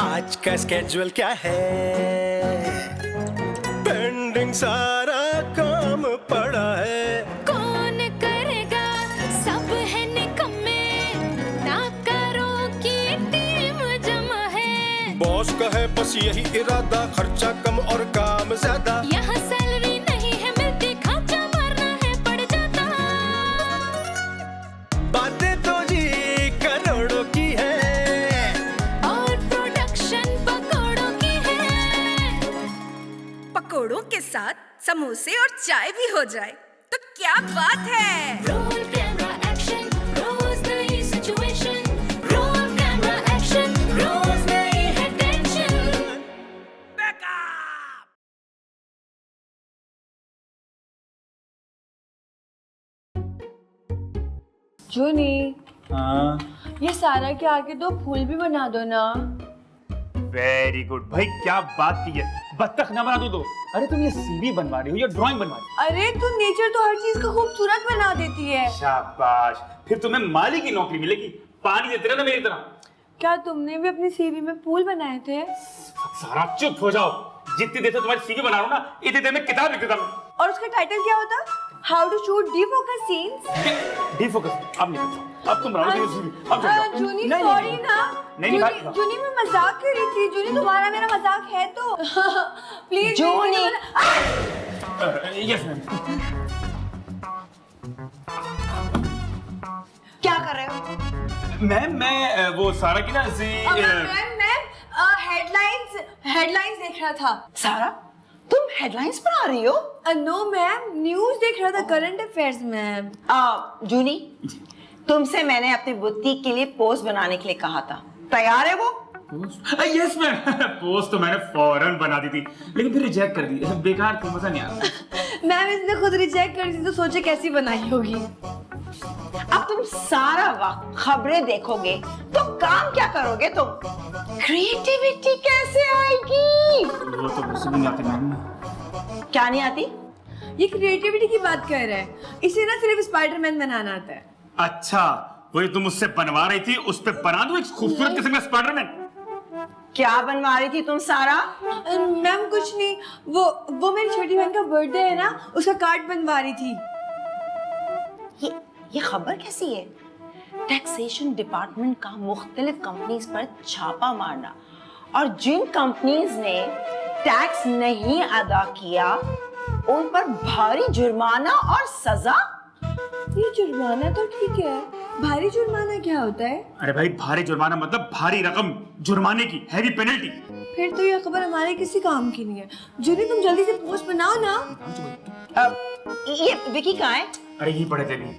आज का स्केड्यूल क्या है? पेंडिंग सारा काम पड़ा है। कौन करेगा, सब है निकम्मे, ना करो की टीम जमा है। बॉस का है बस यही इरादा, खर्चा कम और काम ज्यादा। यहाँ सैलरी नहीं है मिलती, खर्चा मारना है पड़ जाता। बातें तो जी करोड़ों की है और प्रोडक्शन पकौड़ों की है। पकोड़ों के साथ समोसे और चाय भी हो जाए तो क्या बात है। रोल कैमरा एक्शन, रोज नई सिचुएशन। रोल कैमरा एक्शन, रोज नई है टेंशन। जूनी, हाँ, ये सारा के आगे 2 फूल भी बना दो ना। वेरी गुड भाई, क्या बात की है। बत्तख ना बना दो तो। अरे तुम ये सीवी बनवा रही हो या ड्राइंग बनवा रही हो? अरे तू नेचर तो हर चीज को खूबसूरत बना देती है। शाबाश, फिर तुम्हें माली की नौकरी मिलेगी। पानी देते रहना मेरी तरह। क्या तुमने भी अपनी सीवी में फूल बनाए थे? सारा चुप हो जाओ। जितनी देर से तुम्हारी सीवी बना रहा हूँ ना, इतनी देर में किताब लिखता हूँ। और उसका टाइटल क्या होता? How to shoot defocus scenes. Defocus अब नहीं करता। अब तुम रहो सीवी। अब चल जाओ। जूनी नहीं, सॉरी नहीं, ना। नहीं, भाई। जूनी मैं मजाक कर रही थी। जूनी तुम्हारा मेरा मजाक है तो प्लीज जूनी। Yes ma'am. क्या कर रहे हो? मैम मैं वो सारा की ना मैं हेडलाइंस देख रहा था। सारा, तुम हेडलाइंस पढ़ा रही हो? नो मैम, न्यूज़ देख रहा था, करंट अफेयर्स मैम। जूनी, तुमसे मैंने अपनी बुटीक के लिए पोस्ट बनाने के लिए कहा था, तैयार है वो? Yes ma'am. पोस्ट तो मैंने फौरन बना दी थी, लेकिन फिर रिजेक्ट कर दी। बेकार थी, मजा नहीं आया। मैम इसने खुद रिजेक्ट कर दी तो सोचे कैसी बनाई होगी। अब तुम सारा वक्त खबरें देखोगे तो काम क्या करोगे तुम? क्रिएटिविटी कैसे आएगी? वो तो मुझसे भी नहीं आती मैम। क्या नहीं आती? ये क्रिएटिविटी की बात कर रहे हैं। इसे ना सिर्फ स्पाइडरमैन बनाना आता है। अच्छा, वही तुम मुझसे बनवा रही थी, उस पे बना दूं एक खूबसूरत किस्म का स्पाइडरमैन। क्या बनवा रही थी तुम सारा? मैम कुछ नहीं, वो मेरी छोटी बहन का बर्थडे है ना, उसका कार्ड बनवा रही थी। ये खबर कैसी है? टैक्सेशन डिपार्टमेंट का मुख्तलिफ कंपनीज पर छापा मारना और जिन कंपनीज ने टैक्स नहीं अदा किया उन पर भारी जुर्माना और सजा। ये जुर्माना तो ठीक है, भारी जुर्माना क्या होता है? अरे भाई, भारी जुर्माना मतलब भारी रकम जुर्माने की, हैवी पेनल्टी। फिर तो ये खबर हमारे किसी काम की नहीं है। जूनी तुम जल्दी से पोस्ट बनाओ ना। ये विकी कहाँ है? अरे यही पढ़े थे नहीं।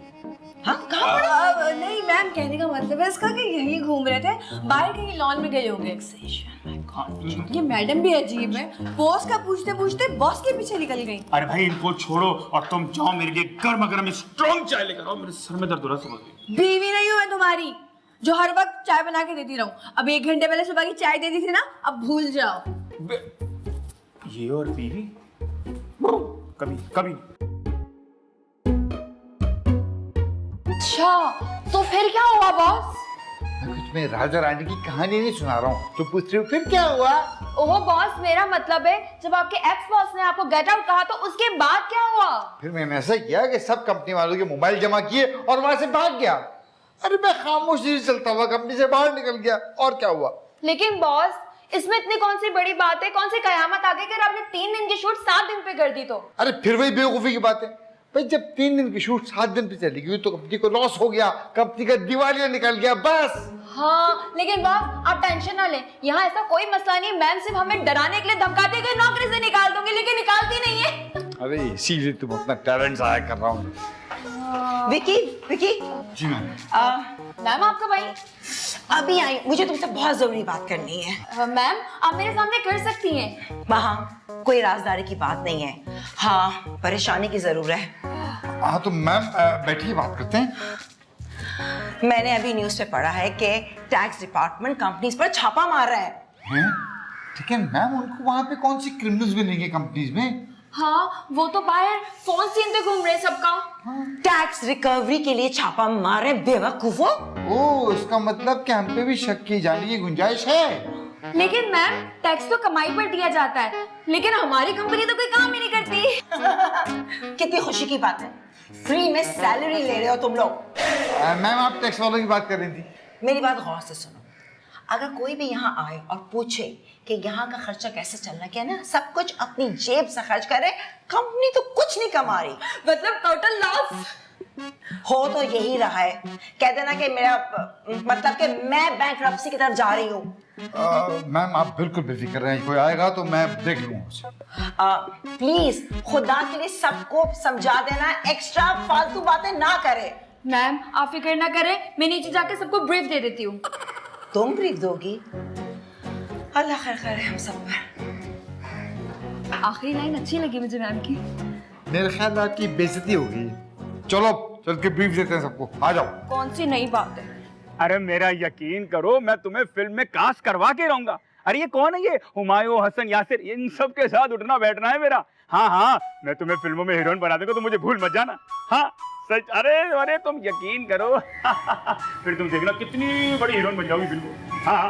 हाँ, कहाँ पड़ा? नहीं मैम, कहने का मतलब है इसका कि यही घूम रहे थे, बाहर कहीं लॉन में गए होंगे। ये मैडम भी अजीब है, बॉस का पूछते पूछते बॉस के पीछे निकल गई। अरे भाई इनको छोड़ो और तुम जाओ मेरे लिए गर्मा गर्म स्ट्रॉन्ग चाय लेकर आओ। मेरे सर में दर्द हो रहा है सुबह। बीवी नहीं हूँ मैं तुम्हारी जो हर वक्त चाय बना के देती रहूं। अब 1 घंटे पहले सुबह की चाय दे दी थी ना, अब भूल जाओ। ये और बीवी कभी कभी। अच्छा, तो फिर क्या हुआ बॉस? मैं कुछ में राजा रानी की कहानी नहीं सुना रहा हूँ, तो पूछ रही हूँ फिर क्या हुआ? ओह बॉस, मेरा मतलब है जब आपके एक्स बॉस ने आपको गेट आउट कहा तो उसके बाद क्या हुआ? फिर मैंने ऐसा किया कि सब कंपनी वालों के मोबाइल जमा किए और वहां से भाग गया। अरे मैं खामोशी से चलता हुआ कंपनी से बाहर निकल गया, और क्या हुआ? लेकिन बॉस, इसमें इतनी कौन सी बड़ी बात है, कौन सी कयामत आ गई कि आपने 3 दिन की शूट 7 दिन पे कर दी तो? अरे फिर वही बेवकूफी की बात है भाई, जब 3 दिन की शूट 7 दिन पे चली गई तो कंपनी को लॉस हो गया, कंपनी का दिवालिया निकल गया, बस। हाँ, लेकिन बॉस आप टेंशन ना लें, यहाँ ऐसा कोई मसला नहीं। मैम सिर्फ हमें डराने के लिए धमकाती है कि नौकरी से निकाल दूंगी, लेकिन निकालती नहीं है। अरे इसीलिए तुम अपना टैलेंट जाया कर रहा हूँ। विकी, विकी। जी मैम। मैम आपका भाई अभी आई, मुझे तुमसे बहुत जरूरी बात करनी है। मैम आप मेरे सामने कर सकती हैं। वहाँ कोई राजदारी की बात नहीं है। हाँ, परेशानी की जरूर है। हाँ तो मैम बैठिए, बात करते हैं। मैंने अभी न्यूज़ पे पढ़ा है कि टैक्स डिपार्टमेंट कंपनीज पर छापा मार रहा है। हैं? लेकिन मैम उनको वहाँ पे कौन सी क्रिमिनल्स मिलेंगे कंपनीज में? हाँ वो तो बाहर फोन सीन पे घूम रहे सबका। टैक्स रिकवरी के लिए छापा मारे बेवकूफो। ओ, इसका मतलब कि हम पे भी शक की जाने की गुंजाइश है। लेकिन मैम टैक्स तो कमाई पर दिया जाता है, लेकिन हमारी कंपनी तो कोई काम ही नहीं करती। कितनी खुशी की बात है, फ्री में सैलरी ले रहे हो तुम लोग। मैम, आप टैक्स वालों की बात कर रही थी। मेरी बात गौर से सुनो, अगर कोई भी यहाँ आए और पूछे कि यहाँ का खर्चा कैसे चल रहा है ना, सब कुछ अपनी जेब से खर्च करे, कंपनी तो कुछ नहीं कमा रही, मतलब टोटल लॉस। हो तो यही रहा है। कह देना कि मेरा मतलब कि मैं बैंकरप्सी की तरफ जा रही हूँ। मैम, आप बिल्कुल बेफिक्र रहें, कोई आएगा तो मैं देख लूंगा उसे। प्लीज खुदा के लिए सबको समझा देना, एक्स्ट्रा फालतू बातें ना करे। मैम आप फिक्र ना करें, मैं नीचे जाके सबको ब्रीफ दे देती हूँ। तुम ब्रीफ दोगी? अल्लाह खैर करे हम सब पर। आखिरी लाइन अच्छी लगी मुझे मैम की। मेरे ख्याल में आपकी बेइज्जती होगी। चलो चल के ब्रीफ देते हैं सबको, आ जाओ। कौन सी नई बात है? अरे मेरा यकीन करो, मैं तुम्हें फिल्म में कास्ट करवा के रहूंगा। अरे ये कौन है, ये हुमायूं, हसन, यासिर, इन सब के साथ उठना बैठना है मेरा। हाँ हाँ, मैं तुम्हें फिल्मों में हीरोइन बना दूंगा, तो मुझे भूल मत जाना। हाँ सच, अरे तुम यकीन करो। फिर तुम देखना कितनी बड़ी हीरोइन बन जाओगी फिल्म में। हाँ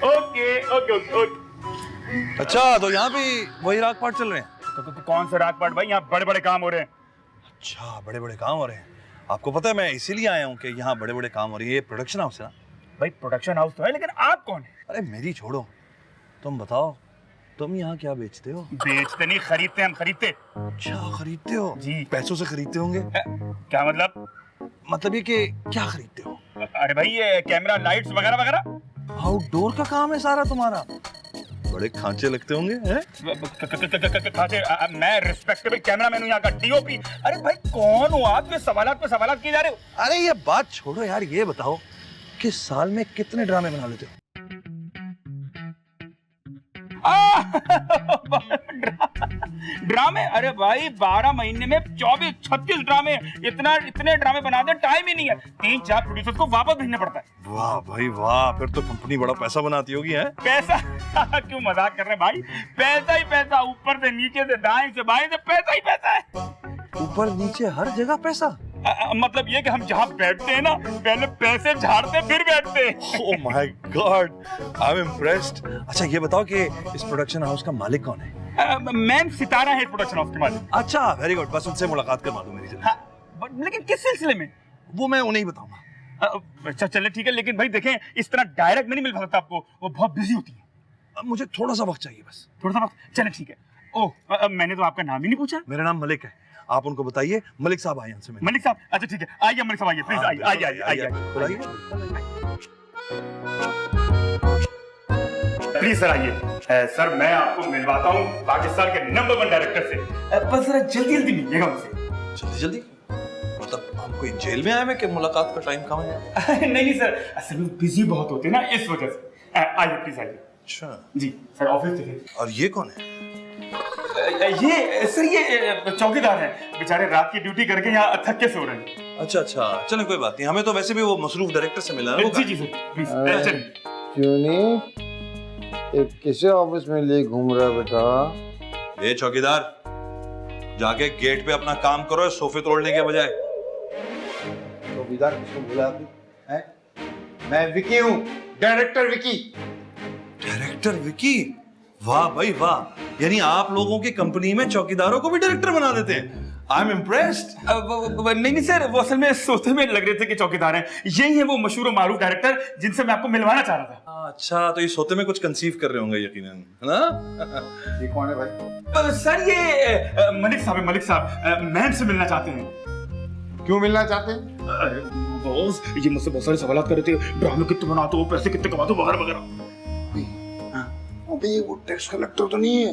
ओके ओके ओके ओके। अच्छा, तो यहाँ भी वही राग पाठ चल रहे हैं? कौन से राग पाठ भाई, यहाँ बड़े बड़े काम हो रहे हैं। अच्छा, बड़े बड़े काम हो रहे हैं। आपको पता है मैं इसीलिए आया हूँ कि यहाँ बड़े बड़े काम हो रही है। ये प्रोडक्शन हाउस है ना? भाई प्रोडक्शन हाउस तो है, लेकिन आप कौन है? अरे मेरी छोड़ो, तुम बताओ, तुम यहाँ क्या बेचते हो? बेचते नहीं, खरीदते, हम खरीदते। अच्छा, खरीदते हो जी। पैसों से खरीदते होंगे? क्या मतलब? मतलब ये कि क्या खरीदते हो? अरे भाई ये कैमरा, लाइट्स वगैरह वगैरह। आउटडोर का काम है सारा तुम्हारा? बड़े खांचे लगते होंगे हैं? खाते, मैं रिस्पेक्टेबल कैमरामैन हूँ यहाँ का, डीओपी। अरे भाई कौन हो आप, ये सवालात पे सवालात किए जा रहे हो? अरे ये बात छोड़ो यार, ये बताओ कि साल में कितने ड्रामे बना लेते हो? ड्रामे? अरे भाई 12 महीने में 24-36 ड्रामे। इतने ड्रामे बनाते टाइम ही नहीं है। 3-4 प्रोड्यूसर्स को वापस भेजना पड़ता है। वाह भाई वाह, फिर तो कंपनी बड़ा पैसा बनाती होगी है? पैसा? क्यों मजाक कर रहे हैं भाई, पैसा ही पैसा, ऊपर से नीचे से दाएं से बाएं से पैसा ही पैसा है। ऊपर नीचे हर जगह पैसा? मतलब ये कि हम जहाँ बैठते हैं ना, पहले पैसे झाड़ते फिर बैठते। Oh my God, I am impressed. अच्छा ये बताओ कि इस प्रोडक्शन हाउस का मालिक कौन है? मैम सितारा है प्रोडक्शन हाउस के मालिक। अच्छा वेरी गुड, बस उनसे मुलाकात करवा दो मेरी जल्दी। हाँ, लेकिन किस सिलसिले में? वो मैं उन्हें ही बताऊंगा। अच्छा चले ठीक है, लेकिन भाई देखें इस तरह डायरेक्ट में नहीं मिल सकता आपको, वो बहुत बिजी होती है। मुझे थोड़ा सा वक्त चाहिए बस। थोड़ा सा वक्त? चले ठीक है। ओह मैंने तो आपका नाम ही नहीं पूछा। मेरा नाम मलिक है, आप उनको बताइए। मलिक साहब आए हमसे। मलिक साहब? अच्छा ठीक है, आइए मलिक साहब, आइए प्लीज, आइए प्लीज सर, आइए। सर मैं आपको मिलवाता हूँ पाकिस्तान के नंबर 1 डायरेक्टर से। बस जरा जल्दी जल्दी मिलिएगा उनसे। जल्दी जल्दी मतलब हम कोई जेल में आए हैं कि मुलाकात का टाइम कहाँ है? नहीं सर, असल में बिजी बहुत होते हैं ना, इस वजह से। आइए प्लीज आइए। अच्छा जी सर, ऑफिस देखिए। और ये कौन है? ये सर ये चौकीदार हैं, बेचारे रात की ड्यूटी करके यहाँ थक के सो रहे हैं। अच्छा अच्छा, चलो कोई बात नहीं, हमें तो वैसे भी वो मसरूफ डायरेक्टर से मिला है। जी जी सर प्लीज चलिए। क्यों नहीं, एक किसे ऑफिस में लिए घूम रहा है बेटा? ये चौकीदार, जाके गेट पे अपना काम करो, सोफे तोड़ने के बजाय। चौकीदार किसको बोला आपने? हैं? मैं विकी हूँ, डायरेक्टर विकी। डायरेक्टर विकी? वाह भाई वाह, यानी आप लोगों की कंपनी में चौकीदारों को भी डायरेक्टर बना देते हैं। I am impressed. नहीं सर, वो असल में सोते में लग रहे थे कि चौकीदार हैं। यही है वो मशहूर और मारूफ डायरेक्टर जिनसे मैं आपको मिलवाना चाह रहा था। अच्छा, तो ये सोते में कुछ कंसीव कर रहे होंगे यकीनन, है ना? ये कौन है भाई? सर ये मलिक साहब है, मलिक साहब मैम से मिलना चाहते हैं। क्यों मिलना चाहते हैं? बॉस ये मुझसे बहुत सारे सवाल कर रहे थे, ड्रामे कितने बनाते हो, पैसे कितने कमाते हो, वगैरह वगैरह। अबे वो टैक्स कलेक्टर तो नहीं है?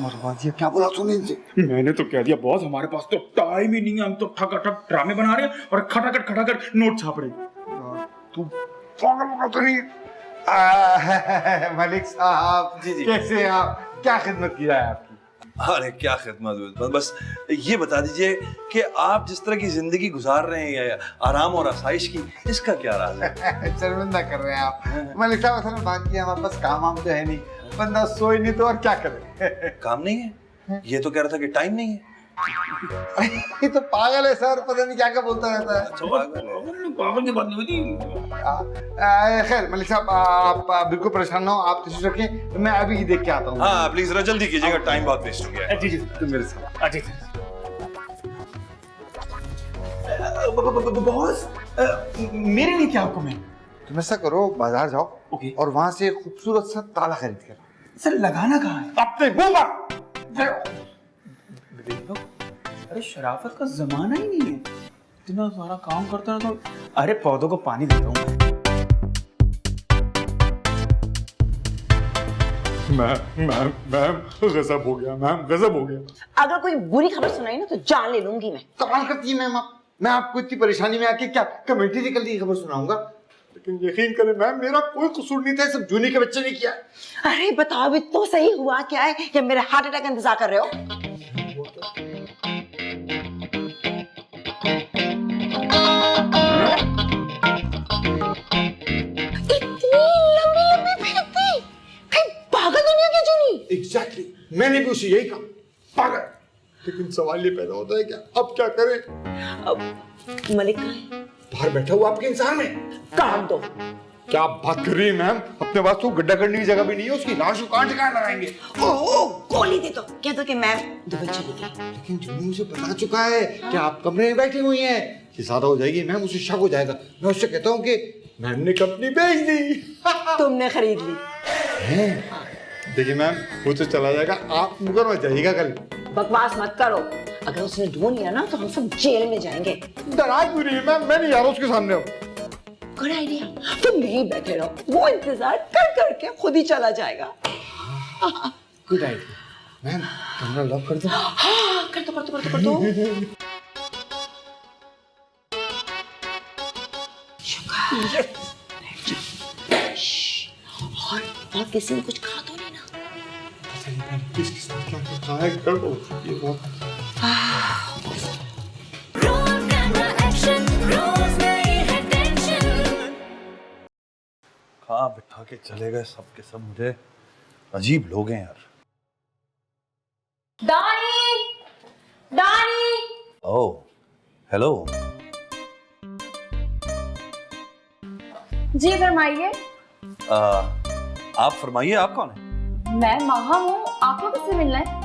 मरवा दिया, क्या बोला तूने इनसे? मैंने तो कह दिया बॉस, हमारे पास तो टाइम ही नहीं है, हम तो ठकाठक ड्रामे बना रहे हैं और खटाखट नोट छाप रहे हैं। तू पागल तो नहीं? मलिक साहब जी, जी। कैसे हैं आप? क्या खिदमत की जाए आपकी? अरे क्या खिदमत, बस ये बता दीजिए कि आप जिस तरह की जिंदगी गुजार रहे हैं, आराम और आसाइश की, इसका क्या राज है? शर्मिंदा कर रहे हैं आप मलिक साहब। असल में बात की हमारे पास काम वाम तो है नहीं, बंदा सोए नहीं तो और क्या करे। काम नहीं है? ये तो कह रहा था कि टाइम नहीं है। ये तो पागल है सर, पता नहीं क्या क्या बोलता रहता है। अच्छा, पागल की बात नहीं हुई। खैर मलिक साहब, आप बिल्कुल परेशान ना हो, आप तशरीफ रखिए, मैं अभी देख के आता हूँ। हाँ प्लीज जरा जल्दी कीजिएगा, टाइम बहुत वेस्ट हो गया है। जी तुम मेरे साथ। जी बॉस, मेरे लिए क्या हुक्म है? तुम ऐसा करो, बाजार जाओ ओके। और वहां से एक खूबसूरत सा ताला खरीद के लाओ। सर लगाना कहाँ है? अपने मुंह पर। अरे शराफत का जमाना ही नहीं है, इतना सारा काम करता है तो। अरे पौधों को पानी देता हूँ। मैम गजब हो गया, मैम गजब हो गया। अगर कोई बुरी खबर सुनाई ना तो जान ले लूंगी मैं। कमाल करती है मैम आप। मैं आपको इतनी परेशानी में आके क्या कमेटी निकल की खबर सुनाऊंगा? लेकिन यकीन करें मैम, मेरा कोई कसूर नहीं था, सब जूनी के बच्चे ने किया। अरे बताओ भी तो सही, हुआ क्या है? या मेरे हार्ट अटैक का इंतजार कर रहे हो? इतनी लंबी लंबी फिरती, कहीं पागल दुनिया की जूनी। एग्जैक्टली, मैंने भी उसे यही कहा, पागल। लेकिन सवाल ये पैदा होता है क्या, अब क्या करें? अब मलिक कहाँ है? बाहर बैठा हुआ आपके इंसान में। काट दो। क्या बात कर रही है मैम? अपने पास तो गड्ढा करने की जगह भी नहीं है, उसकी लाश को कहाँ ठिकाना लगाएंगे? ओह गोली दे दो, कह दो कि मैम दुबई चली गई। लेकिन जूनी मुझे बता चुका है कि आप कमरे में बैठी हुई हैं। ये ज्यादा हो जाएगी मैम, उसे शक हो जाएगा। मैं उससे कहता हूँ कि मैम ने कंपनी बेच दी। तुमने खरीद ली। देखिए मैम, वो तो चला जाएगा, आप मुकर मत जाइएगा कल। बकवास मत करो, अगर उसने ढूंढ लिया ना तो हम सब जेल में जाएंगे। डराई पूरी है मैम, मैं नहीं जा रहा उसके सामने अब। गुड आइडिया, तुम यहीं बैठे रहो, वो इंतजार कर करके खुद ही चला जाएगा। Good idea. मैम कमरा लॉक कर दो। हाँ कर दो कर दो कर दो कर दो। शुक्र। और किसी ने कुछ कहा तो नहीं ना? किसके साथ क्या कहा है, कर दो ये बहुत। Roll camera action, रोज नई है टेंशन। कहाँ बिठा के चले गए सब के सब, मुझे अजीब लोग हैं यार। दानी, दानी। Oh hello. जी फरमाइए। आप फरमाइए, आप कौन है? मैं महा हूँ, आपको किससे मिलना है?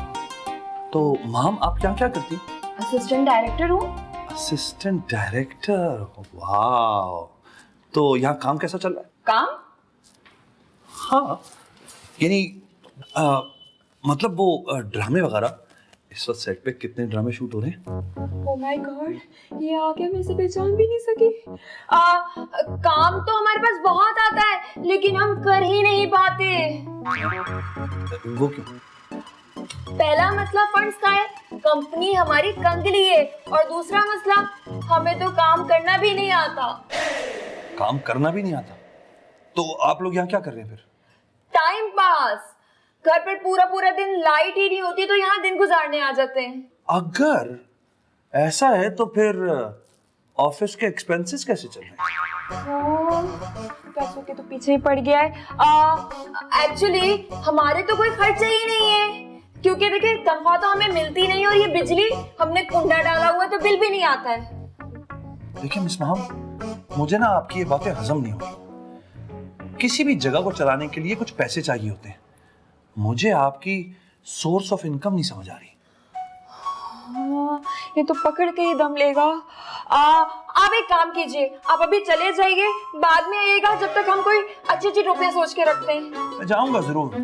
तो माम आप क्या क्या करती? असिस्टेंट डायरेक्टर हूँ। असिस्टेंट डायरेक्टर, वाह। तो यहाँ काम कैसा चल रहा है? काम? हाँ यानी मतलब वो ड्रामे वगैरह, इस वक्त सेट पे कितने ड्रामे शूट हो रहे हैं? ओह माय गॉड, ये आगे मैं इसे पहचान भी नहीं सकी। काम तो हमारे पास बहुत आता है, लेकिन हम कर ही नहीं पाते। वो क्यों? पहला मसला फंड्स का है, कंपनी हमारी कंगली है, और दूसरा मसला हमें तो काम करना भी नहीं आता। काम करना भी नहीं आता? तो आप लोग यहाँ क्या कर रहे हैं फिर? Time pass. घर पर पूरा पूरा दिन लाइट ही नहीं होती, तो यहाँ दिन गुजारने आ जाते हैं। अगर ऐसा है तो फिर ऑफिस के एक्सपेंसेस कैसे चल रहे हैं? पैसों के तो पीछे ही पड़ गया है। एक्चुअली हमारे तो कोई खर्चा ही नहीं है, क्योंकि देखिए तनख्वाह तो हमें मिलती नहीं, और ये बिजली हमने कुंडा डाला हुआ है तो बिल भी नहीं आता है। देखिए मिस महम, मुझे ना आपकी ये बातें हजम नहीं होती। किसी भी जगह को चलाने के लिए कुछ पैसे चाहिए होते हैं। मुझे आपकी सोर्स ऑफ इनकम नहीं समझ आ रही। ये तो पकड़ के ही दम लेगा। आप एक काम कीजिए, आप अभी चले जाइए, बाद में आइएगा, जब तक हम कोई अच्छी अच्छी टोपियां सोच के रखते हैं। मैं जाऊंगा जरूर,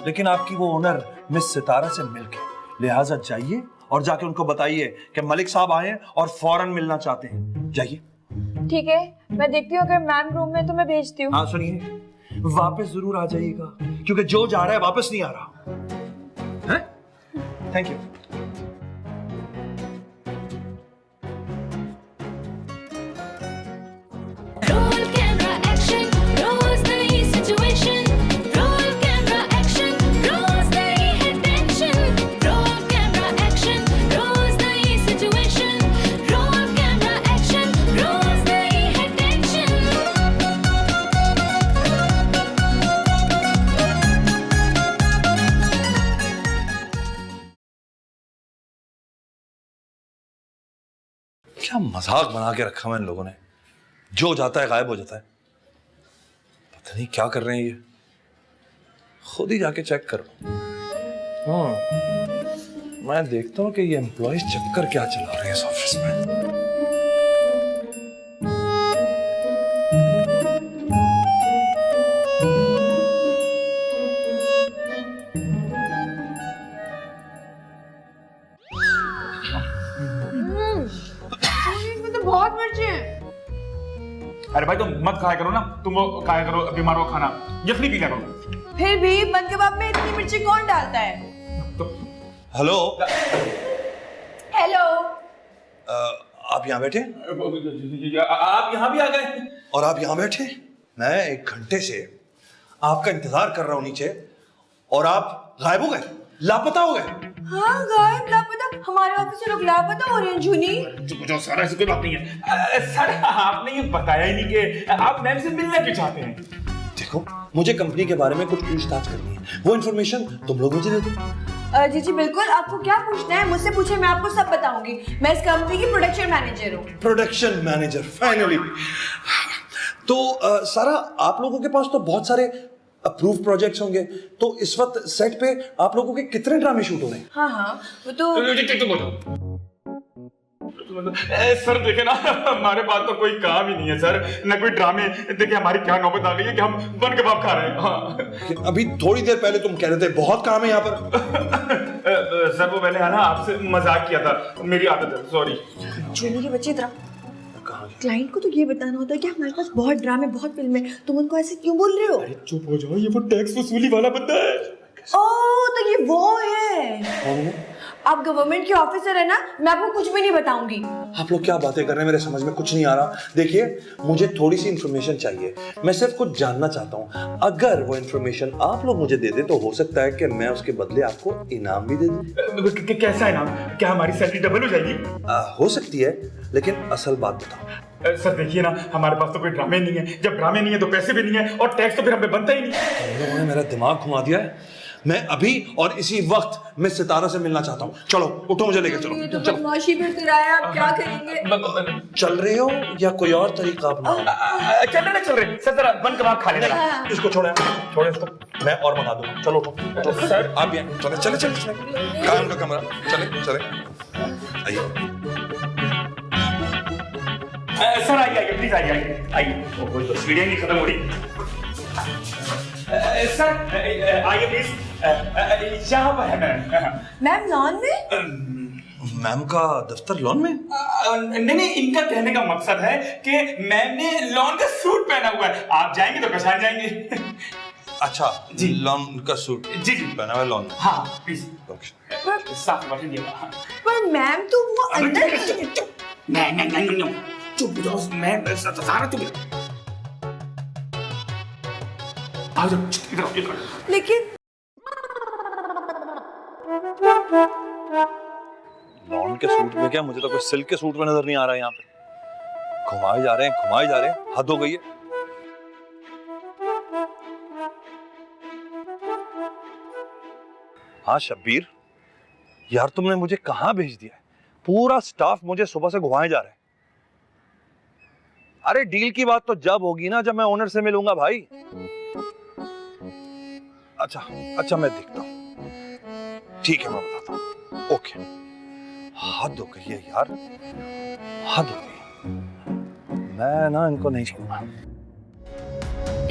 लेकिन आपकी वो ओनर मिस सितारा से मिलके, लिहाजा जाइए और जाके उनको बताइए कि मलिक साहब आए और फौरन मिलना चाहते हैं। जाइए। ठीक है, मैं देखती हूँ अगर मैम रूम में तो मैं भेजती हूँ। हाँ सुनिए, वापस जरूर आ जाइएगा, क्योंकि जो जा रहा है वापस नहीं आ रहा है। Thank you. क्या मजाक बना के रखा है इन लोगों ने, जो जाता है गायब हो जाता है। पता नहीं क्या कर रहे हैं ये, खुद ही जाके चेक करो। मैं देखता हूँ कि ये एम्प्लॉयज चक्कर क्या चला रहे हैं इस ऑफिस में। इसमें तो बहुत मिर्ची है। अरे भाई तुम मत खाया करो ना, तुम वो खाया करो बीमारों का खाना, यखनी पी लिया करो। फिर भी बंद कबाब में इतनी मिर्ची कौन डालता है? हेलो, हेलो, आप यहाँ बैठे आप यहाँ भी आ गए और आप यहाँ बैठे। मैं 1 घंटे से आपका इंतजार कर रहा हूँ नीचे और आप गायब हो गए, लापता हो गए। हाँ गायब लापता, हमारे ऑफिस से लोग लापता हो रहे हैं जूनी। जो सर ऐसी कोई बात नहीं है। सर आपने ये बताया ही नहीं कि आप मैम से मिलना क्यों चाहते हैं। देखो, मुझे कंपनी के बारे में कुछ पूछताछ करनी है, वो इन्फॉर्मेशन तुम लोग मुझे दे दो। जी जी बिल्कुल, आपको क्या पूछना है मुझसे पूछे, मैं आपको सब बताऊंगी। मैं इस कंपनी की प्रोडक्शन मैनेजर हूँ। Production manager, finally. तो सारा, आप लोगों के पास तो बहुत सारे अप्रूव प्रोजेक्ट्स होंगे, तो इस वक्त सेट पे आप लोगों के कितने ड्रामे शूट हो रहे हैं? हाँ हाँ, वो तो सर देखे ना, हमारे पास तो कोई काम ही नहीं है सर, न कोई ड्रामे। देखिए हमारी क्या नौबत आ गई है कि हम बन कबाब खा रहे हैं। हाँ। अभी थोड़ी देर पहले तुम कह रहे थे बहुत काम है यहाँ पर। सर वो मैंने है ना आपसे मजाक किया था, मेरी आदत है, सॉरी। जूनी के बच्चे तरह क्लाइंट को तो ये बताना होता है कि हमारे पास बहुत ड्रामे, बहुत फिल्में, तुम उनको ऐसे क्यों बोल रहे हो? चुप हो जाओ, ये वो टैक्स वसूली वाला बंदा है। ओह, तो ये वो है। आप गवर्नमेंट के ऑफिसर है ना, मैं आपको कुछ भी नहीं बताऊंगी। आप लोग क्या बातें कर रहे हैं, मेरे समझ में कुछ नहीं आ रहा। देखिए, मुझे थोड़ी सी इन्फॉर्मेशन चाहिए, मैं सिर्फ कुछ जानना चाहता हूँ। अगर वो इन्फॉर्मेशन आप लोग मुझे दे दे तो हो सकता है कि मैं उसके बदले आपको इनाम भी दे दूँ। कैसा इनाम? क्या हमारी सैलरी डबल हो जाएगी? हो सकती है, लेकिन असल बात बताओ। सर देखिए ना, हमारे पास तो कोई ड्रामे नहीं है, जब ड्रामे नहीं है तो पैसे भी नहीं है, और टैक्स तो फिर हमें बनता ही नहीं। तुम लोगों ने मेरा दिमाग घुमा दिया है। मैं अभी और इसी वक्त मैं सितारा से मिलना चाहता हूँ। चलो उठो, मुझे लेकर चलो। ये तो बदमाशी पे उतर आया, आप क्या करेंगे? चल रहे हो या कोई और तरीका अपना? चल रहे सर, जरा बन कबाब खा लेना। इसको छोड़े इसको, मैं और मंगा दूंगा। चलो उठो सर, आप भी चले काम का कमरा, चले आइए। सर आइए प्लीज, आइए। तो सीढ़ियाँ नहीं खत्म हो रही। सर आइए प्लीज, यहाँ पर है मैम लॉन में? मैम का दफ्तर लॉन में? नहीं, इनका कहने का मकसद है कि मैम ने लॉन का सूट पहना हुआ है, आप जाएंगे तो पहचान जाएंगे। अच्छा जी, लॉन का सूट जी पहना हुआ लॉन। हाँ प्लीज, साफ बैठिएगा। पर मैम तो वो अंदर नहीं, चुप हो जाओ मैम, सारा चुप। लेकिन लॉन के सूट में क्या, मुझे तो कोई सिल्क के सूट में नजर नहीं आ रहा है। यहाँ पे घुमाए जा रहे हैं, हद हो गई है। हाँ शब्बीर, यार तुमने मुझे कहाँ भेज दिया है? पूरा स्टाफ मुझे सुबह से घुमाए जा रहा है। अरे डील की बात तो जब होगी ना, जब मैं ओनर से मिलूंगा भाई। अच्छा मैं देखता हूँ। ठीक है, मैं बताता हूँ। ओके। हद हो गई है यार, हद हो गई। मैं ना इनको नहीं छोड़ूंगा।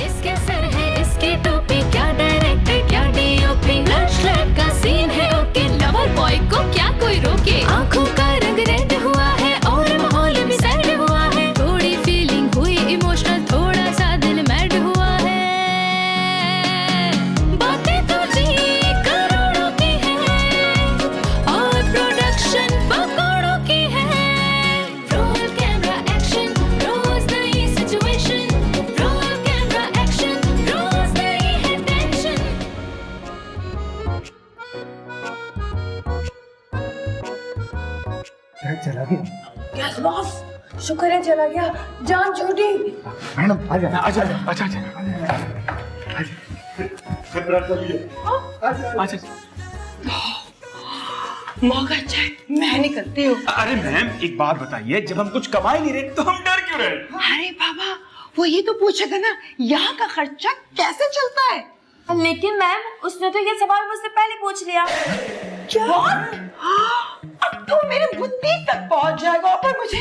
इसके सर है, इसके टोपी, क्या डायरेक्टर क्या डीओपी, फ्लैशलाइट का सीन है ओके, लवर बॉय को क्या कोई रोके, आंखों का रंग रेड हुआ है और माहौल भी सैड हुआ है, थोड़ी फीलिंग हुई इमोशनल, थोड़ा सा दिल मैड हुआ है, बातें तो जी करोड़ों की है और प्रोडक्शन पकौड़ों की है, रोल कैमरा एक्शन रोज नई सिचुएशन, रोल कैमरा एक्शन रोज नई है टेंशन। चला गया यस बॉस, शुक्र है चला गया, जान छूटी। मैडम, आजा। मौका अच्छा है, मैं निकलती हूँ। अरे मैम एक बात बताइए, जब हम कुछ कमा ही नहीं रहे तो हम डर क्यों रहे? अरे बाबा, वो ये तो पूछेगा ना, यहाँ का खर्चा कैसे चलता है? लेकिन मैम उसने तो ये सवाल मुझसे पहले पूछ लिया। क्या? अब तो मेरे बुद्धि तक पहुंच जाएगा पर मुझे।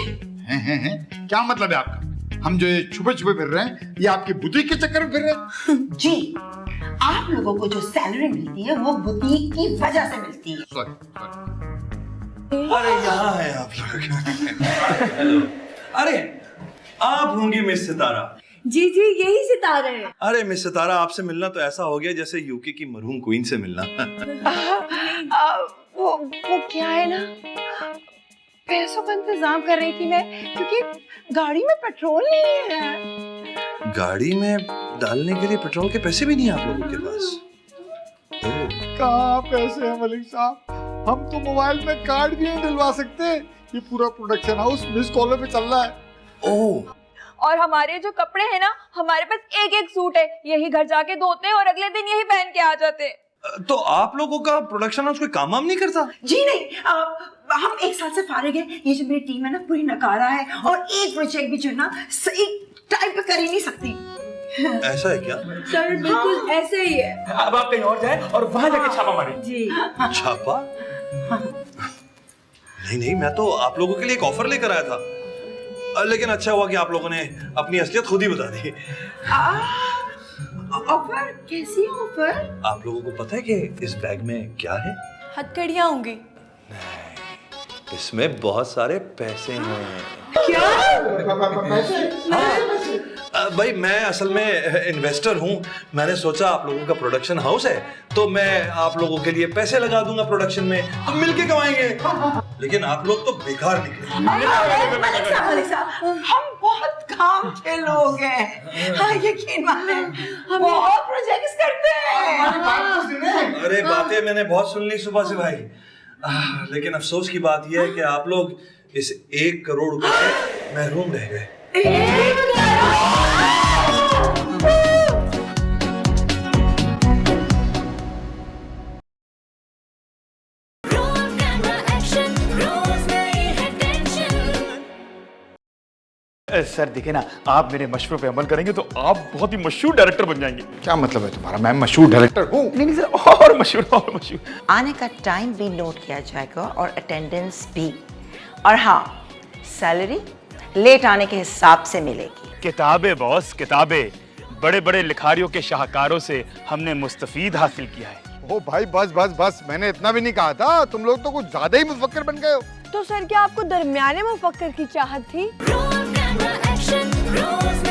हैं? क्या मतलब है आपका? हम जो ये छुपे छुपे फिर रहे हैं, ये आपकी बुद्धि के चक्कर में फिर रहे हैं? जी, आप लोगों को जो सैलरी मिलती है वो बुद्धि की वजह से मिलती है। सॉरी। अरे यहाँ है आप लोग। हेलो। अरे आप होंगी मिस सितारा? जी जी, यही सितारे हैं। अरे मिस सितारा, आपसे मिलना तो ऐसा हो गया जैसे यूके की मरहूम क्वीन से मिलना। वो क्या है ना, पैसों का इंतजाम कर रही थी मैं, क्योंकि गाड़ी में पेट्रोल नहीं है। गाड़ी में डालने के लिए पेट्रोल के पैसे भी नहीं है आप लोगों के पास? कहाँ पैसे हैं मलिक साहब? हम तो मोबाइल में कार्ड भी नहीं डलवा सकते। ये पूरा प्रोडक्शन हाउस मिस कॉलर पे चल रहा है। ओह, और हमारे जो कपड़े हैं ना, हमारे पास एक एक सूट है, यही घर जाके धोते हैं और अगले दिन यही पहन के आ जाते हैं। तो आप लोगों का प्रोडक्शन हाउस कोई काम वाम नहीं करता? जी नहीं, हम एक साल से फारिग हैं। ये जो मेरी टीम है ना, पूरी नकारा है और एक प्रोजेक्ट भी जो है ना सही टाइम पे कर ही नहीं सकती। ऐसा है क्या? सर बिल्कुल ऐसे ही है। अब आप कहीं और जाएं और वहां जाके छापा मारें। जी। छापा? नहीं, मैं तो आप लोगों के लिए एक ऑफर लेकर आया था, लेकिन अच्छा हुआ कि आप लोगों ने अपनी असलियत खुद ही बता दी। ऑफर? कैसी ऑफर? आप लोगों को पता है कि इस बैग में क्या है? हथकड़ियाँ होंगी। इसमें बहुत सारे पैसे हैं। भाई मैं असल में इन्वेस्टर हूँ। मैंने सोचा आप लोगों का प्रोडक्शन हाउस है तो मैं आप लोगों के लिए पैसे लगा दूंगा प्रोडक्शन में, हम मिलके कमाएंगे। लेकिन आप लोग तो बेकार निकले। मलिक साहब, हम बहुत काम के लोग हैं। हाँ, यकीन माने, हम बहुत प्रोजेक्ट्स करते हैं। अरे बातें मैंने बहुत सुन ली सुबह से भाई, लेकिन अफसोस की बात यह है कि आप लोग इस 1 करोड़ रुपए से महरूम रह गए। सर देखिए ना, आप मेरे मशवरे पे अमल करेंगे तो आप बहुत ही मशहूर डायरेक्टर बन जाएंगे। क्या मतलब है तुम्हारा? मैं मशहूर डायरेक्टर हूँ? नहीं सर, और मशहूर। आने का टाइम भी नोट किया जाएगा और अटेंडेंस भी, और हाँ, सैलरी लेट आने के हिसाब से मिलेगी। किताबें बॉस, किताबें। बड़े बड़े लिखारियों के शाहकारों से हमने मुस्तफीद हासिल किया है। ओ भाई बस, मैंने इतना भी नहीं कहा था। तुम लोग तो कुछ ज्यादा ही मुफक्किर बन गए हो। तो सर क्या आपको दरमियाने मुफक्किर की चाहत थी? Rose camera action, Rose